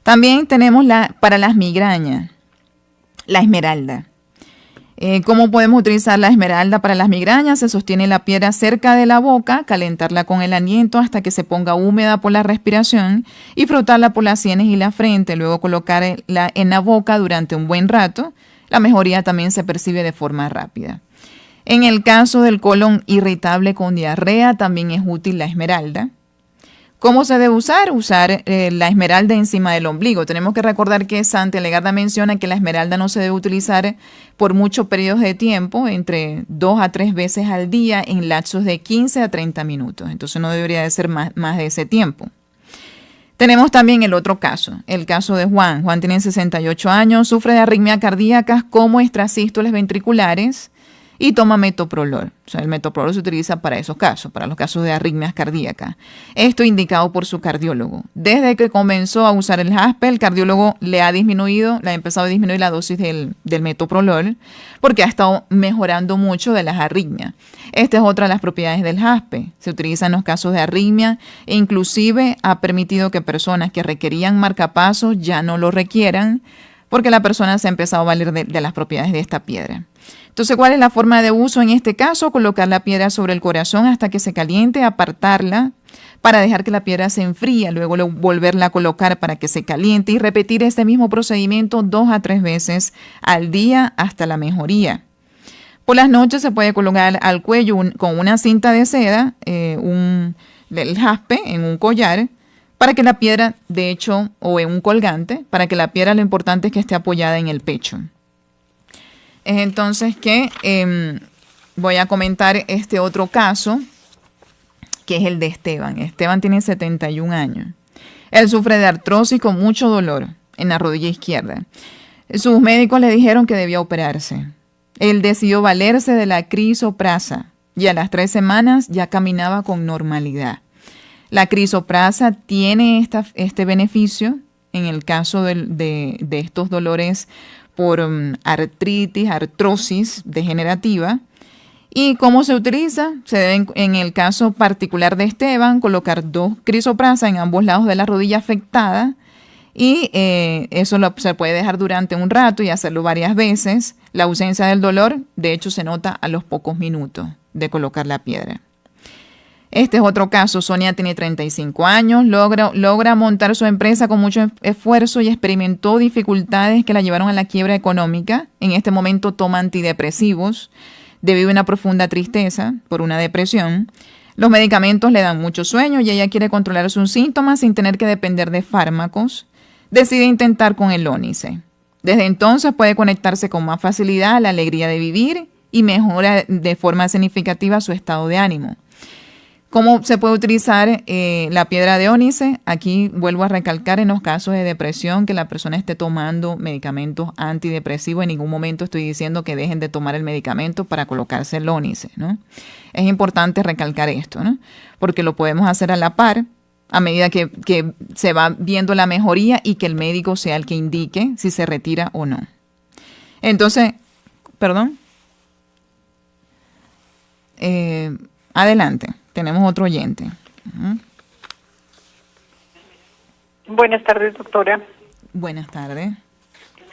También tenemos para las migrañas, la esmeralda. ¿Cómo podemos utilizar la esmeralda para las migrañas? Se sostiene la piedra cerca de la boca, calentarla con el aliento hasta que se ponga húmeda por la respiración y frotarla por las sienes y la frente, luego colocarla en la boca durante un buen rato. La mejoría también se percibe de forma rápida. En el caso del colon irritable con diarrea también es útil la esmeralda. ¿Cómo se debe usar? Usar la esmeralda encima del ombligo. Tenemos que recordar que Santa Hildegarda menciona que la esmeralda no se debe utilizar por muchos periodos de tiempo, entre 2 a 3 veces al día en lapsos de 15 a 30 minutos. Entonces no debería de ser más de ese tiempo. Tenemos también el otro caso, el caso de Juan. Juan tiene 68 años, sufre de arritmias cardíacas como extrasístoles ventriculares y toma metoprolol. O sea, el metoprolol se utiliza para esos casos, para los casos de arritmias cardíacas. Esto indicado por su cardiólogo. Desde que comenzó a usar el jaspe, el cardiólogo le ha empezado a disminuir la dosis del metoprolol porque ha estado mejorando mucho de las arritmias. Esta es otra de las propiedades del jaspe. Se utiliza en los casos de arritmia e inclusive ha permitido que personas que requerían marcapasos ya no lo requieran porque la persona se ha empezado a valer de las propiedades de esta piedra. Entonces, ¿cuál es la forma de uso en este caso? Colocar la piedra sobre el corazón hasta que se caliente, apartarla para dejar que la piedra se enfríe, luego volverla a colocar para que se caliente y repetir este mismo procedimiento 2 a 3 veces al día hasta la mejoría. Por las noches se puede colocar al cuello con una cinta de seda, el jaspe en un collar, para que la piedra, de hecho, o en un colgante, para que la piedra lo importante es que esté apoyada en el pecho. Es entonces que voy a comentar este otro caso, que es el de Esteban. Esteban tiene 71 años. Él sufre de artrosis con mucho dolor en la rodilla izquierda. Sus médicos le dijeron que debía operarse. Él decidió valerse de la crisoprasa y a las 3 semanas ya caminaba con normalidad. La crisoprasa tiene este beneficio en el caso de estos dolores por artritis, artrosis degenerativa. ¿Y cómo se utiliza? Se debe, en el caso particular de Esteban, colocar 2 crisoprasa en ambos lados de la rodilla afectada y eso se puede dejar durante un rato y hacerlo varias veces. La ausencia del dolor, de hecho, se nota a los pocos minutos de colocar la piedra. Este es otro caso. Sonia tiene 35 años, logra montar su empresa con mucho esfuerzo y experimentó dificultades que la llevaron a la quiebra económica. En este momento toma antidepresivos debido a una profunda tristeza por una depresión. Los medicamentos le dan mucho sueño y ella quiere controlar sus síntomas sin tener que depender de fármacos. Decide intentar con el Ónice. Desde entonces puede conectarse con más facilidad a la alegría de vivir y mejora de forma significativa su estado de ánimo. ¿Cómo se puede utilizar la piedra de ónice? Aquí vuelvo a recalcar en los casos de depresión que la persona esté tomando medicamentos antidepresivos. En ningún momento estoy diciendo que dejen de tomar el medicamento para colocarse el ónice, ¿no? Es importante recalcar esto, ¿no? Porque lo podemos hacer a la par a medida que se va viendo la mejoría y que el médico sea el que indique si se retira o no. Entonces, perdón. Adelante. Tenemos otro oyente. Buenas tardes, doctora. Buenas tardes.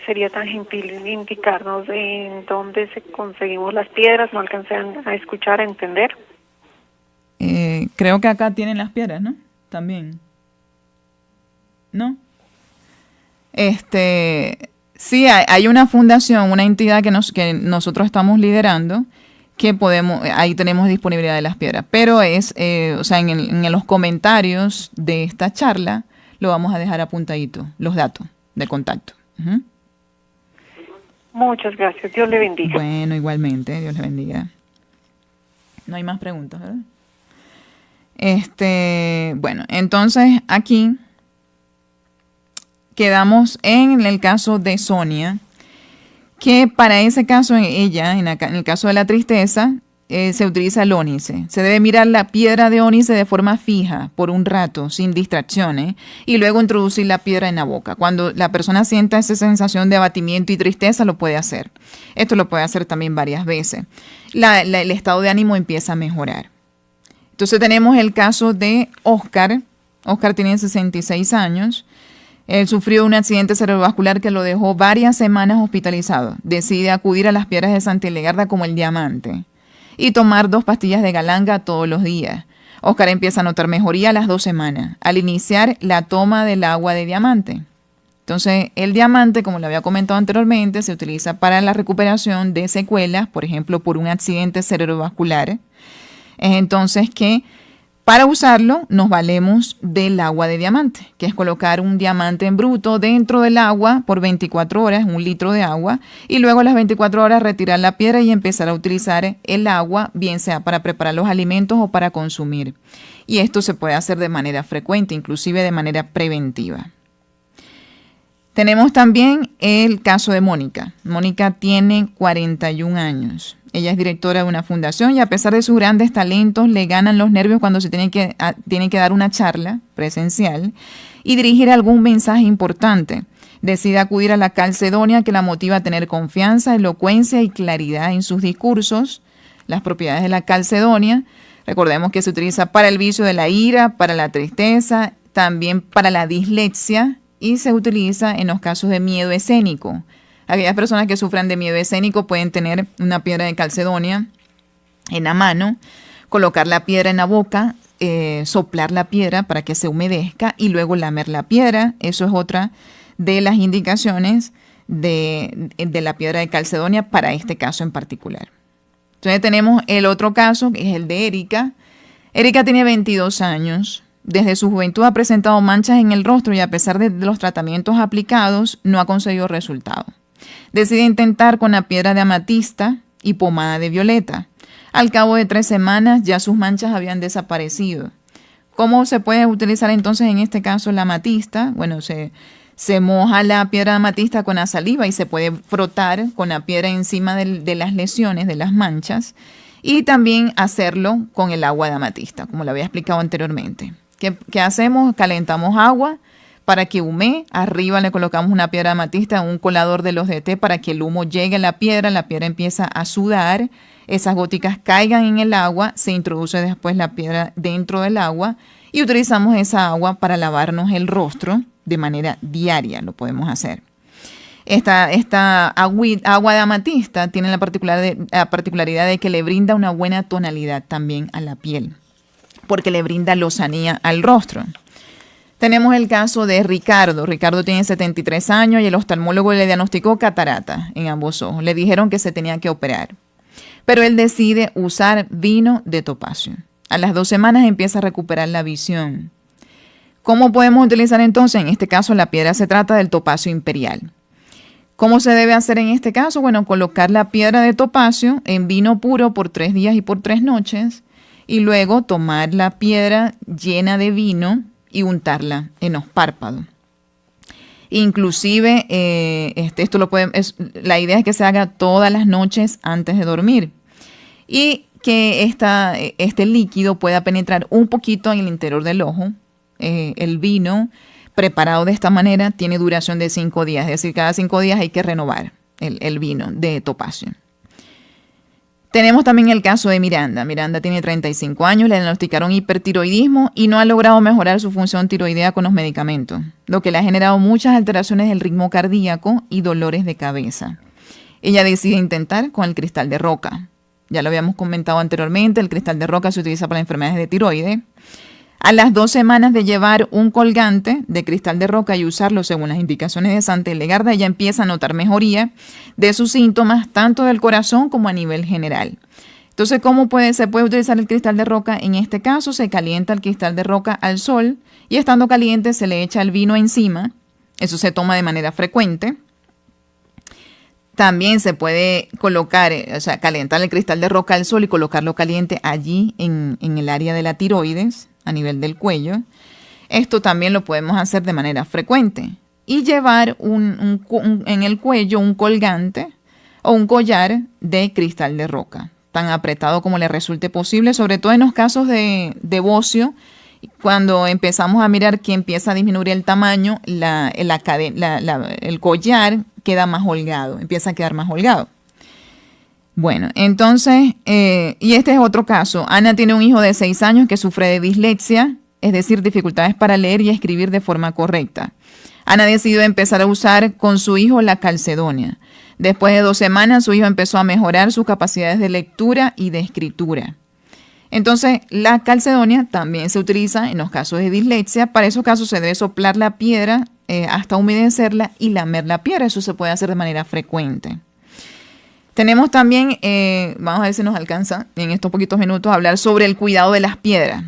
Sería tan gentil indicarnos en dónde se conseguimos las piedras. No alcancé a escuchar, a entender. Creo que acá tienen las piedras, ¿no? También. ¿No? Sí, hay una fundación, una entidad que nosotros estamos liderando, que ahí tenemos disponibilidad de las piedras, pero en los comentarios de esta charla lo vamos a dejar apuntadito, los datos de contacto. Uh-huh. Muchas gracias, Dios le bendiga. Bueno, igualmente, Dios le bendiga. No hay más preguntas, ¿verdad? Bueno, entonces aquí quedamos en el caso de Sonia, que para ese caso, en el caso de la tristeza, se utiliza el ónice. Se debe mirar la piedra de ónice de forma fija por un rato, sin distracciones, y luego introducir la piedra en la boca. Cuando la persona sienta esa sensación de abatimiento y tristeza, lo puede hacer. Esto lo puede hacer también varias veces. El estado de ánimo empieza a mejorar. Entonces tenemos el caso de Oscar. Oscar tiene 66 años. Él sufrió un accidente cerebrovascular que lo dejó varias semanas hospitalizado. Decide acudir a las piedras de Santa Hildegarda como el diamante y tomar 2 pastillas de galanga todos los días. Oscar empieza a notar mejoría a las 2 semanas al iniciar la toma del agua de diamante. Entonces, el diamante, como le había comentado anteriormente, se utiliza para la recuperación de secuelas, por ejemplo, por un accidente cerebrovascular. Es entonces que para usarlo nos valemos del agua de diamante, que es colocar un diamante en bruto dentro del agua por 24 horas, 1 litro de agua, y luego a las 24 horas retirar la piedra y empezar a utilizar el agua, bien sea para preparar los alimentos o para consumir. Y esto se puede hacer de manera frecuente, inclusive de manera preventiva. Tenemos también el caso de Mónica. Mónica tiene 41 años. Ella es directora de una fundación y a pesar de sus grandes talentos le ganan los nervios cuando se tiene que dar una charla presencial y dirigir algún mensaje importante. Decide acudir a la calcedonia que la motiva a tener confianza, elocuencia y claridad en sus discursos. Las propiedades de la calcedonia, recordemos que se utiliza para el vicio de la ira, para la tristeza, también para la dislexia y se utiliza en los casos de miedo escénico. Aquellas personas que sufran de miedo escénico pueden tener una piedra de calcedonia en la mano, colocar la piedra en la boca, soplar la piedra para que se humedezca y luego lamer la piedra. Eso es otra de las indicaciones de la piedra de calcedonia para este caso en particular. Entonces tenemos el otro caso, que es el de Erika. Erika tiene 22 años. Desde su juventud ha presentado manchas en el rostro y a pesar de los tratamientos aplicados no ha conseguido resultado. Decide intentar con la piedra de amatista y pomada de violeta. Al cabo de 3 semanas ya sus manchas habían desaparecido. ¿Cómo se puede utilizar entonces en este caso la amatista? Bueno, se moja la piedra de amatista con la saliva y se puede frotar con la piedra encima de las lesiones, de las manchas, y también hacerlo con el agua de amatista, como lo había explicado anteriormente. ¿Qué hacemos? Calentamos agua, para que humee. Arriba le colocamos una piedra de amatista, un colador de los de té para que el humo llegue a la piedra empieza a sudar, esas góticas caigan en el agua, se introduce después la piedra dentro del agua y utilizamos esa agua para lavarnos el rostro de manera diaria, lo podemos hacer. Esta agua de amatista tiene la particularidad de que le brinda una buena tonalidad también a la piel, porque le brinda lozanía al rostro. Tenemos el caso de Ricardo. Ricardo tiene 73 años y el oftalmólogo le diagnosticó catarata en ambos ojos. Le dijeron que se tenía que operar, pero él decide usar vino de topacio. A las 2 semanas empieza a recuperar la visión. ¿Cómo podemos utilizar entonces? En este caso la piedra se trata del topacio imperial. ¿Cómo se debe hacer en este caso? Bueno, colocar la piedra de topacio en vino puro por 3 días y por 3 noches y luego tomar la piedra llena de vino y untarla en los párpados. Inclusive, la idea es que se haga todas las noches antes de dormir y que este líquido pueda penetrar un poquito en el interior del ojo. El vino preparado de esta manera tiene duración de 5 días, es decir, cada 5 días hay que renovar el vino de topacio. Tenemos también el caso de Miranda. Miranda tiene 35 años, le diagnosticaron hipertiroidismo y no ha logrado mejorar su función tiroidea con los medicamentos, lo que le ha generado muchas alteraciones del ritmo cardíaco y dolores de cabeza. Ella decide intentar con el cristal de roca. Ya lo habíamos comentado anteriormente, el cristal de roca se utiliza para enfermedades de tiroides. A las 2 semanas de llevar un colgante de cristal de roca y usarlo según las indicaciones de Santa Hildegarda, ella empieza a notar mejoría de sus síntomas, tanto del corazón como a nivel general. Entonces, ¿cómo se puede utilizar el cristal de roca? En este caso, se calienta el cristal de roca al sol y estando caliente se le echa el vino encima. Eso se toma de manera frecuente. También se puede colocar, calentar el cristal de roca al sol y colocarlo caliente allí en el área de la tiroides, a nivel del cuello. Esto también lo podemos hacer de manera frecuente. Y llevar en el cuello un colgante o un collar de cristal de roca, tan apretado como le resulte posible, sobre todo en los casos de bocio, cuando empezamos a mirar que empieza a disminuir el tamaño, el collar queda más holgado, empieza a quedar más holgado. Bueno, entonces, y este es otro caso. Ana tiene un hijo de 6 años que sufre de dislexia, es decir, dificultades para leer y escribir de forma correcta. Ana decidió empezar a usar con su hijo la calcedonia. Después de 2 semanas, su hijo empezó a mejorar sus capacidades de lectura y de escritura. Entonces, la calcedonia también se utiliza en los casos de dislexia. Para esos casos se debe soplar la piedra hasta humedecerla y lamer la piedra. Eso se puede hacer de manera frecuente. Tenemos también, vamos a ver si nos alcanza en estos poquitos minutos, hablar sobre el cuidado de las piedras.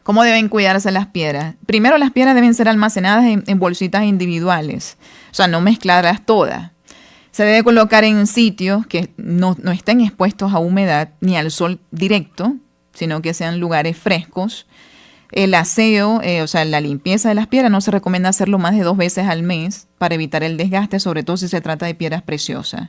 ¿Cómo deben cuidarse las piedras? Primero, las piedras deben ser almacenadas en bolsitas individuales, o sea, no mezclarlas todas. Se debe colocar en sitios que no estén expuestos a humedad ni al sol directo, sino que sean lugares frescos. El aseo, la limpieza de las piedras, no se recomienda hacerlo más de 2 veces al mes para evitar el desgaste, sobre todo si se trata de piedras preciosas.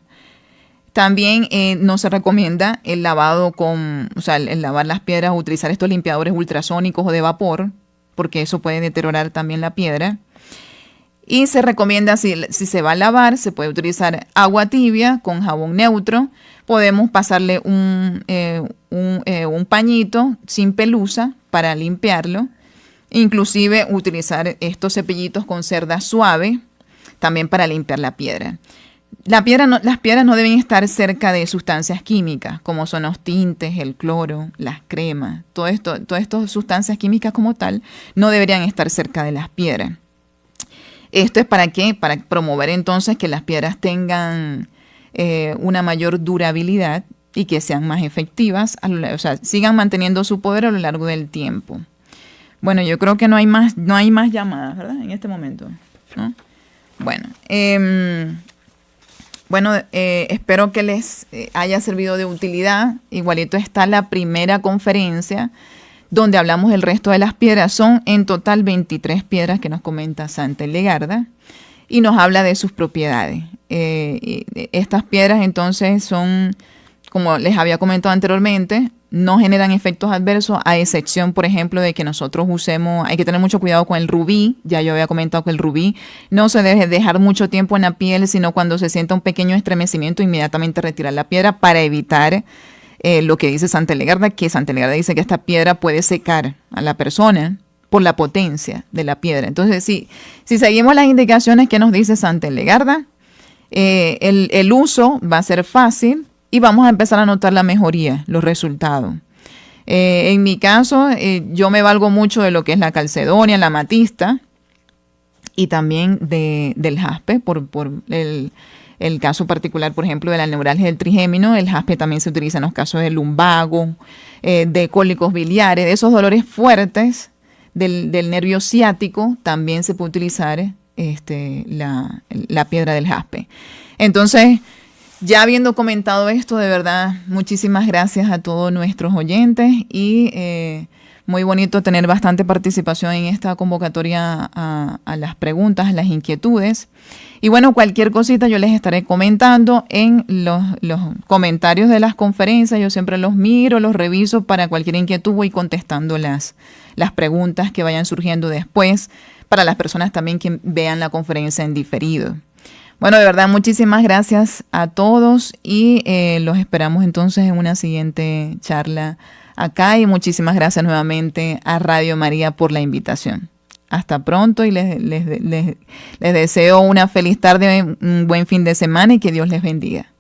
También no se recomienda el lavado el lavar las piedras o utilizar estos limpiadores ultrasónicos o de vapor, porque eso puede deteriorar también la piedra. Y se recomienda, si se va a lavar, se puede utilizar agua tibia con jabón neutro. Podemos pasarle un pañito sin pelusa para limpiarlo. Inclusive utilizar estos cepillitos con cerda suave también para limpiar la piedra. Las piedras no deben estar cerca de sustancias químicas, como son los tintes, el cloro, las cremas. Todas estas sustancias químicas como tal no deberían estar cerca de las piedras. ¿Esto es para qué? Para promover entonces que las piedras tengan una mayor durabilidad y que sean más efectivas, sigan manteniendo su poder a lo largo del tiempo. Bueno, yo creo que no hay más llamadas, ¿verdad? En este momento, ¿no? Bueno, espero que les haya servido de utilidad. Igualito está la primera conferencia donde hablamos del resto de las piedras. Son en total 23 piedras que nos comenta Santa Hildegarda y nos habla de sus propiedades. Estas piedras entonces son, como les había comentado anteriormente, no generan efectos adversos, a excepción, por ejemplo, de que nosotros usemos, hay que tener mucho cuidado con el rubí. Ya yo había comentado que el rubí no se debe dejar mucho tiempo en la piel, sino cuando se sienta un pequeño estremecimiento, inmediatamente retirar la piedra para evitar lo que dice Santa Helegarda, que Santa Helegarda dice que esta piedra puede secar a la persona por la potencia de la piedra. Entonces, si seguimos las indicaciones que nos dice Santa Helegarda, el uso va a ser fácil y vamos a empezar a notar la mejoría, los resultados. En mi caso, yo me valgo mucho de lo que es la calcedonia, la amatista y también del jaspe, por el caso particular, por ejemplo, de la neuralgia del trigémino. El jaspe también se utiliza en los casos de lumbago, de cólicos biliares, de esos dolores fuertes del nervio ciático. También se puede utilizar la piedra del jaspe. Entonces, ya habiendo comentado esto, de verdad, muchísimas gracias a todos nuestros oyentes y muy bonito tener bastante participación en esta convocatoria a las preguntas, a las inquietudes. Y bueno, cualquier cosita yo les estaré comentando en los comentarios de las conferencias. Yo siempre los miro, los reviso para cualquier inquietud, voy contestando las preguntas que vayan surgiendo después para las personas también que vean la conferencia en diferido. Bueno, de verdad, muchísimas gracias a todos y los esperamos entonces en una siguiente charla acá y muchísimas gracias nuevamente a Radio María por la invitación. Hasta pronto y les deseo una feliz tarde, un buen fin de semana y que Dios les bendiga.